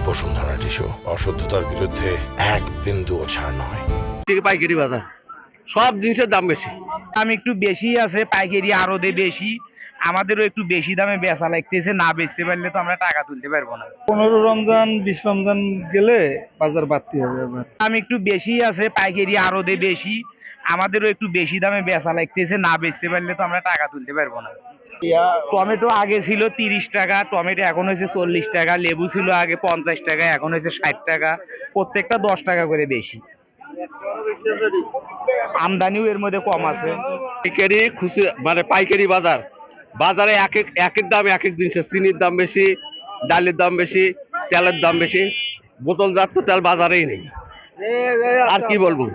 Bashundhara tissue অশুদ্ধতার বিরুদ্ধে এক বিন্দুও ছাড় নয়। পাইকারি বাজার সব জিনিসের দাম বেশি। দাম একটু বেশি আছে, পাইকারি আরো দেয় বেশি। আমাদেরও একটু বেশি দামে বেচা লাগতেছে, না বেচতে পারলে তো আমরা টাকা তুলতে পারবো না। 15 রমজান 20 রমজান গেলে বাজার বাড়তি হবে এবার। দাম একটু বেশি আছে, পাইকারি আরো দেয় বেশি। আমাদেরও একটু বেশি দামে বেচা লাগতেছে, না বেচতে পারলে তো আমরা টাকা তুলতে পারবো না। টমেটো আগে ছিল 30 টাকা, টমেটো এখন হয়েছে 40 টাকা। লেবু ছিল আগে 50 টাকা, এখন হয়েছে 60 টাকা। প্রত্যেকটা 10 টাকা করে বেশি। আমদানিও এর মধ্যে কম আছে। পাইকারি খুচরা মানে পাইকারি বাজার, বাজারে এক এক দাম, এক এক জিনিসের চিনির দাম বেশি, ডালের দাম বেশি, তেলের দাম বেশি। বোতলজাত তো তেল বাজারেই নেই, আর কি বলবো।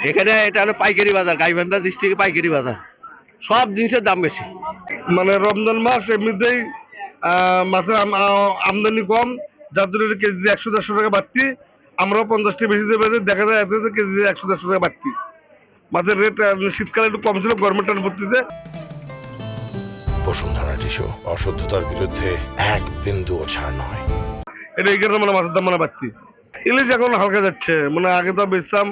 এখানে এটা হলো পাইকারি বাজার, গাইবান্ধা ডিস্ট্রিক্টে পাইকারি বাজার, সব জিনিসের দাম বেশি। মানে রমজান মাস এমনিতেই মাছের আমদানি কম, যার জন্য কেজি 100-150 টাকা বাড়তি। আমরাও 50 টাকা বেশি দিয়ে বেঁচে, দেখা যায় এতে কেজি 100-150 টাকা বাড়তি। মাছের রেট শীতকালে একটু কম ছিল, গরমের টান ভর্তিতে। বসুন্ধরা টিস্যু অশুদ্ধতার বিরুদ্ধে এক বিন্দুও ছাড় নয়। এটা এই কারণে মানে মাছের দাম মানে বাড়তি। ইলিশ এখন হালকা যাচ্ছে, মানে আগে তো বেচতাম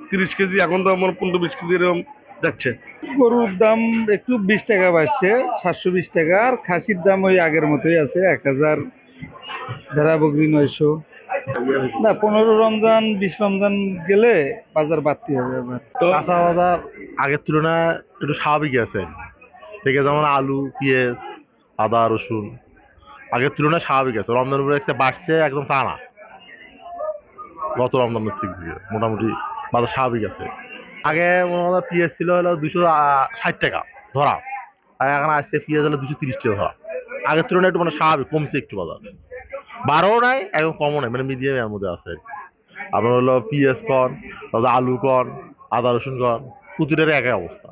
30 কেজি, এখন তো মানে 15-20 কেজি এরকম যাচ্ছে। গরুর দাম একটু 20 টাকা বাড়ছে, 720 টাকা। আর খাসির দাম ওই আগের মতোই আছে, 1000। ভেড়া বকরি 900। না, 15 রমজান 20 রমজান গেলে বাজার বাড়তি হবে এবার। কাঁচা বাজার আগের তুলনায় একটু স্বাভাবিক আছে, ঠিক আছে। যেমন আলু, পেঁয়াজ, আদা, রসুন আগের তুলনায় স্বাভাবিক আছে। রমজান উপরে বাড়ছে একদম তা না, গত রমজানের দিক দিয়ে মোটামুটি বাজার স্বাভাবিক আছে। আগে মনে হয় পেঁয়াজ ছিল হলো 260 টাকা ধরা, আর এখন আজকে পেঁয়াজ হলো 230 টাকা ধরা। আগের তুলনায় একটু মানে স্বাভাবিক, কমছে একটু বাজার, বাড়াও নাই একদম কমও নাই, মানে মিডিয়ামের মধ্যে আছে। আপনার হলো পেঁয়াজ কন, তারপরে আলু কন, আদা রসুন কন, প্রতিটার একই অবস্থা।